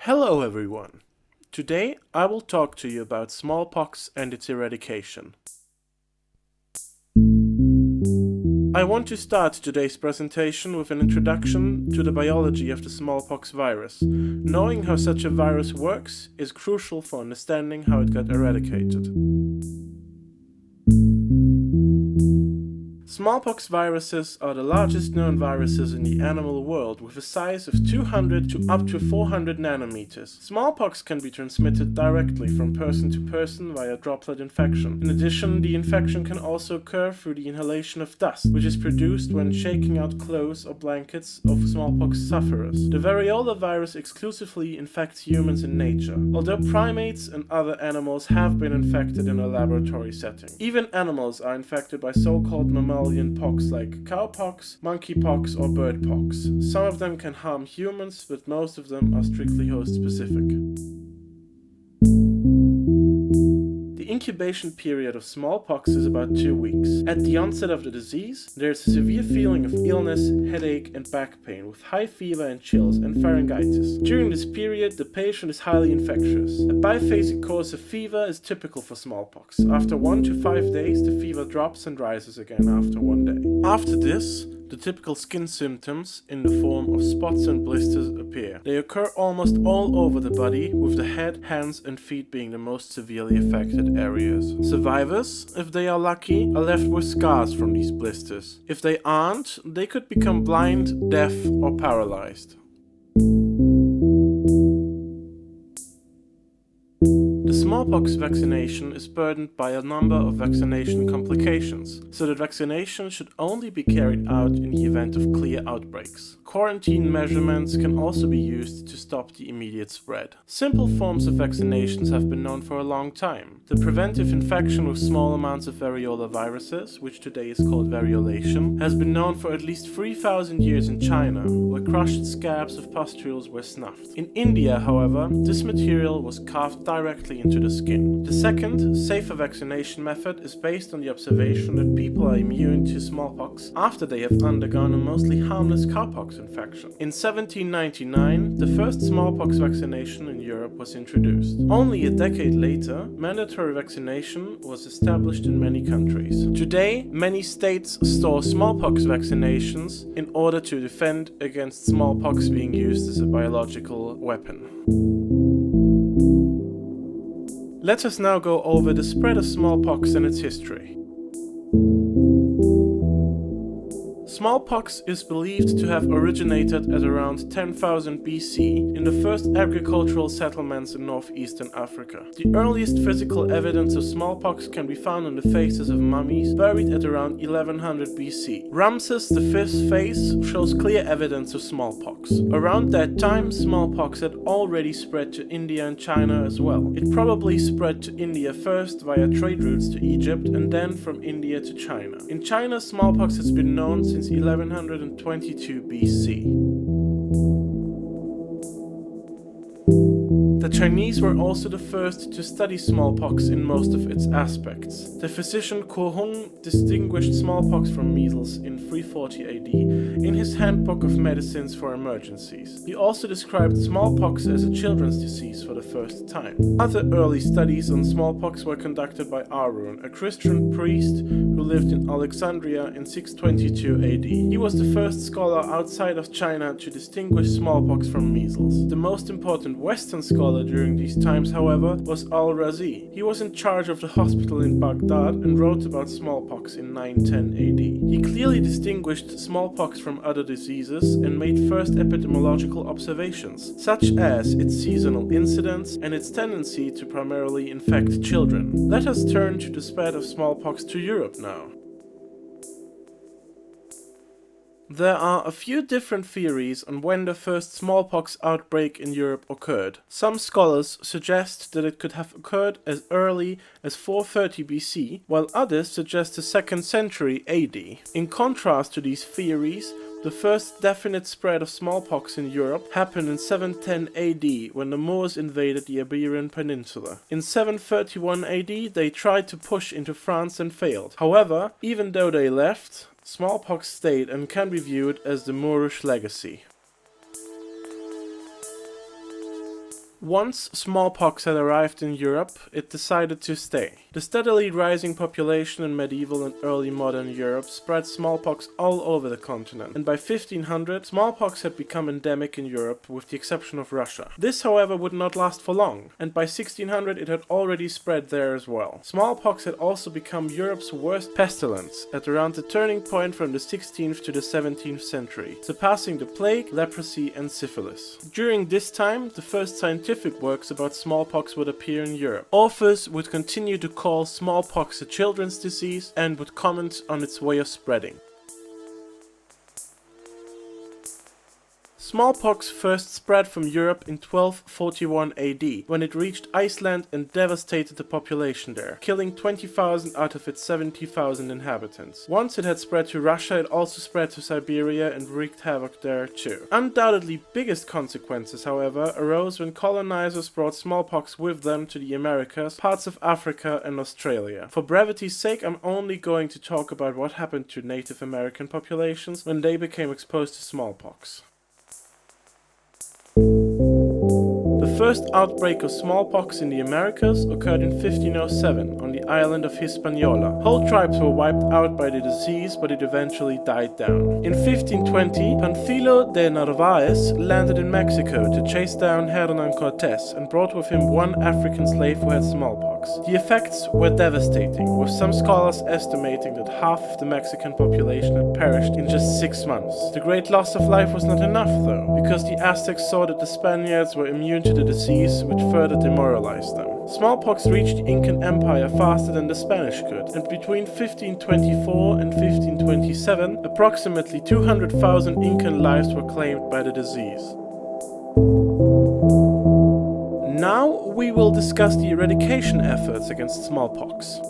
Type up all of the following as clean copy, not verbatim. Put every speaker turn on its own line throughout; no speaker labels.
Hello everyone! Today I will talk to you about smallpox and its eradication. I want to start today's presentation with an introduction to the biology of the smallpox virus. Knowing how such a virus works is crucial for understanding how it got eradicated. Smallpox viruses are the largest known viruses in the animal world, with a size of 200 to up to 400 nanometers. Smallpox can be transmitted directly from person to person via droplet infection. In addition, the infection can also occur through the inhalation of dust, which is produced when shaking out clothes or blankets of smallpox sufferers. The variola virus exclusively infects humans in nature, although primates and other animals have been infected in a laboratory setting. Even animals are infected by so-called mammalian pox like cowpox, monkeypox, or birdpox. Some of them can harm humans, but most of them are strictly host-specific. The incubation period of smallpox is about 2 weeks. At the onset of the disease, there is a severe feeling of illness, headache, and back pain, with high fever and chills, and pharyngitis. During this period, the patient is highly infectious. A biphasic course of fever is typical for smallpox. After 1 to 5 days, the fever drops and rises again after 1 day. After this, the typical skin symptoms in the form of spots and blisters appear. They occur almost all over the body, with the head, hands and feet being the most severely affected areas. Survivors, if they are lucky, are left with scars from these blisters. If they aren't, they could become blind, deaf or paralyzed. The smallpox vaccination is burdened by a number of vaccination complications, so that vaccination should only be carried out in the event of clear outbreaks. Quarantine measurements can also be used to stop the immediate spread. Simple forms of vaccinations have been known for a long time. The preventive infection with small amounts of variola viruses, which today is called variolation, has been known for at least 3,000 years in China, where crushed scabs of pustules were snuffed. In India, however, this material was carved directly into the skin. The second, safer vaccination method is based on the observation that people are immune to smallpox after they have undergone a mostly harmless cowpox infection. In 1799, the first smallpox vaccination in Europe was introduced. Only a decade later, mandatory vaccination was established in many countries. Today, many states store smallpox vaccinations in order to defend against smallpox being used as a biological weapon. Let us now go over the spread of smallpox and its history. Smallpox is believed to have originated at around 10,000 BC in the first agricultural settlements in northeastern Africa. The earliest physical evidence of smallpox can be found on the faces of mummies buried at around 1100 BC. Ramses V's face shows clear evidence of smallpox. Around that time, smallpox had already spread to India and China as well. It probably spread to India first via trade routes to Egypt and then from India to China. In China, smallpox has been known since 1122 BC. The Chinese were also the first to study smallpox in most of its aspects. The physician Ko Hung distinguished smallpox from measles in 340 AD in his Handbook of Medicines for Emergencies. He also described smallpox as a children's disease for the first time. Other early studies on smallpox were conducted by Arun, a Christian priest who lived in Alexandria in 622 AD. He was the first scholar outside of China to distinguish smallpox from measles. The most important Western scholar during these times, however, was Al-Razi. He was in charge of the hospital in Baghdad and wrote about smallpox in 910 AD. He clearly distinguished smallpox from other diseases and made first epidemiological observations, such as its seasonal incidence and its tendency to primarily infect children. Let us turn to the spread of smallpox to Europe now. There are a few different theories on when the first smallpox outbreak in Europe occurred. Some scholars suggest that it could have occurred as early as 430 BC, while others suggest the 2nd century AD. In contrast to these theories, the first definite spread of smallpox in Europe happened in 710 AD when the Moors invaded the Iberian Peninsula. In 731 AD they tried to push into France and failed. However, even though they left, smallpox stayed and can be viewed as the Moorish legacy. Once smallpox had arrived in Europe, it decided to stay. The steadily rising population in medieval and early modern Europe spread smallpox all over the continent, and by 1500 smallpox had become endemic in Europe with the exception of Russia. This, however, would not last for long, and by 1600 it had already spread there as well. Smallpox had also become Europe's worst pestilence at around the turning point from the 16th to the 17th century, surpassing the plague, leprosy and syphilis. During this time, the first scientific works about smallpox would appear in Europe. Authors would continue to call smallpox a children's disease and would comment on its way of spreading. Smallpox first spread from Europe in 1241 AD, when it reached Iceland and devastated the population there, killing 20,000 out of its 70,000 inhabitants. Once it had spread to Russia, it also spread to Siberia and wreaked havoc there too. Undoubtedly biggest consequences, however, arose when colonizers brought smallpox with them to the Americas, parts of Africa and Australia. For brevity's sake, I'm only going to talk about what happened to Native American populations when they became exposed to smallpox. The first outbreak of smallpox in the Americas occurred in 1507 on the island of Hispaniola. Whole tribes were wiped out by the disease, but it eventually died down. In 1520, Panfilo de Narvaez landed in Mexico to chase down Hernan Cortés and brought with him one African slave who had smallpox. The effects were devastating, with some scholars estimating that half of the Mexican population had perished in just 6 months. The great loss of life was not enough though, because the Aztecs saw that the Spaniards were immune to the disease, which further demoralized them. Smallpox reached the Incan Empire faster than the Spanish could, and between 1524 and 1527, approximately 200,000 Incan lives were claimed by the disease. Now we will discuss the eradication efforts against smallpox.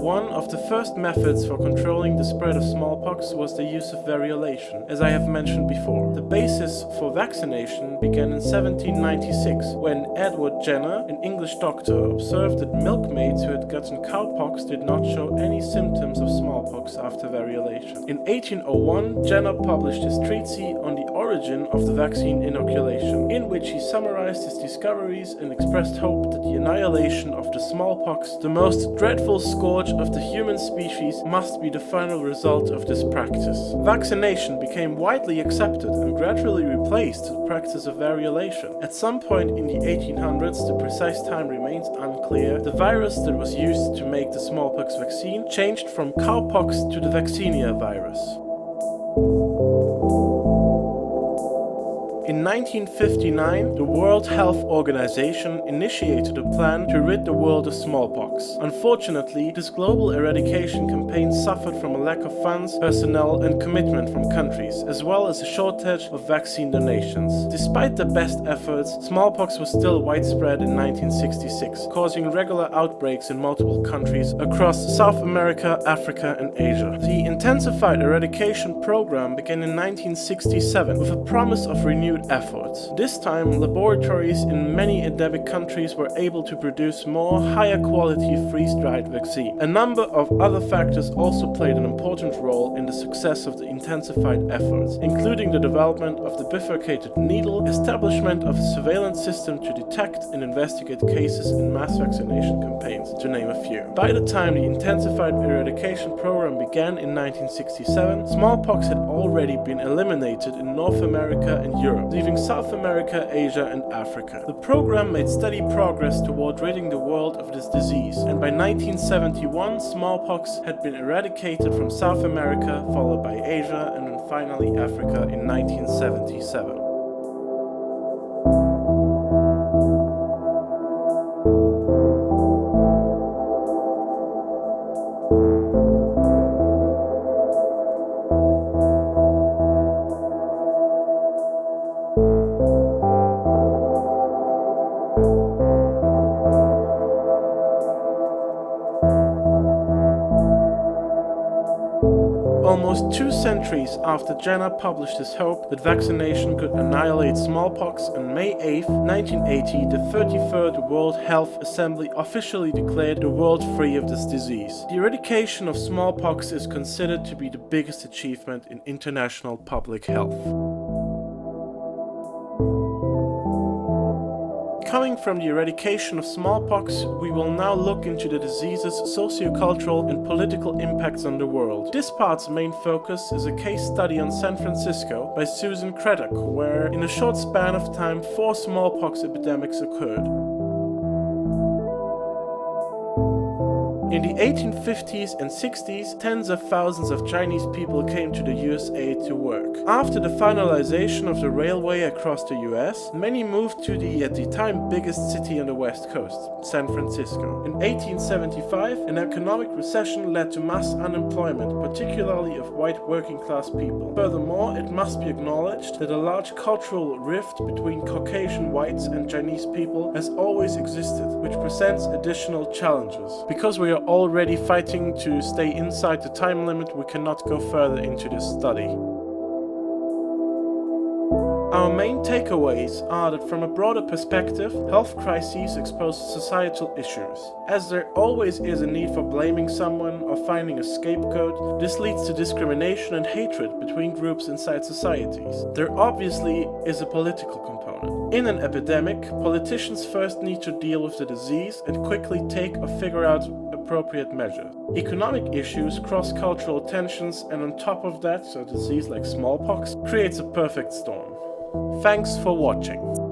One of the first methods for controlling the spread of smallpox was the use of variolation, as I have mentioned before. The basis for vaccination began in 1796, when Edward Jenner, an English doctor, observed that milkmaids who had gotten cowpox did not show any symptoms of smallpox after variolation. In 1801, Jenner published his treatise on the origin of the vaccine inoculation, in which he summarized his discoveries and expressed hope that the annihilation of the smallpox, the most dreadful scourge of the human species, must be the final result of this practice. Vaccination became widely accepted and gradually replaced the practice of variolation. At some point in the 1800s, the precise time remains unclear, the virus that was used to make the smallpox vaccine changed from cowpox to the vaccinia virus. In 1959, the World Health Organization initiated a plan to rid the world of smallpox. Unfortunately, this global eradication campaign suffered from a lack of funds, personnel and commitment from countries, as well as a shortage of vaccine donations. Despite the best efforts, smallpox was still widespread in 1966, causing regular outbreaks in multiple countries across South America, Africa and Asia. The intensified eradication program began in 1967 with a promise of renewed efforts. This time, laboratories in many endemic countries were able to produce more higher quality freeze-dried vaccine. A number of other factors also played an important role in the success of the intensified efforts, including the development of the bifurcated needle, establishment of a surveillance system to detect and investigate cases in mass vaccination campaigns, to name a few. By the time the intensified eradication program began in 1967, smallpox had already been eliminated in North America and Europe, leaving South America, Asia and Africa. The program made steady progress toward ridding the world of this disease, and by 1971 smallpox had been eradicated from South America, followed by Asia and then finally Africa in 1977. Almost 2 centuries after Jenner published his hope that vaccination could annihilate smallpox, on May 8, 1980, the 33rd World Health Assembly officially declared the world free of this disease. The eradication of smallpox is considered to be the biggest achievement in international public health. Coming from the eradication of smallpox, we will now look into the disease's socio-cultural and political impacts on the world. This part's main focus is a case study on San Francisco by Susan Craddock, where in a short span of time 4 smallpox epidemics occurred. In the 1850s and 60s, tens of thousands of Chinese people came to the USA to work. After the finalization of the railway across the US, many moved to the at the time biggest city on the West Coast, San Francisco. In 1875, an economic recession led to mass unemployment, particularly of white working-class people. Furthermore, it must be acknowledged that a large cultural rift between Caucasian whites and Chinese people has always existed, which presents additional challenges. Because we are already fighting to stay inside the time limit, we cannot go further into this study. Our main takeaways are that from a broader perspective, health crises expose societal issues. As there always is a need for blaming someone or finding a scapegoat, this leads to discrimination and hatred between groups inside societies. There obviously is a political component. In an epidemic, politicians first need to deal with the disease and quickly take or figure out appropriate measures. Economic issues, cross-cultural tensions, and on top of that, a disease like smallpox, creates a perfect storm. Thanks for watching.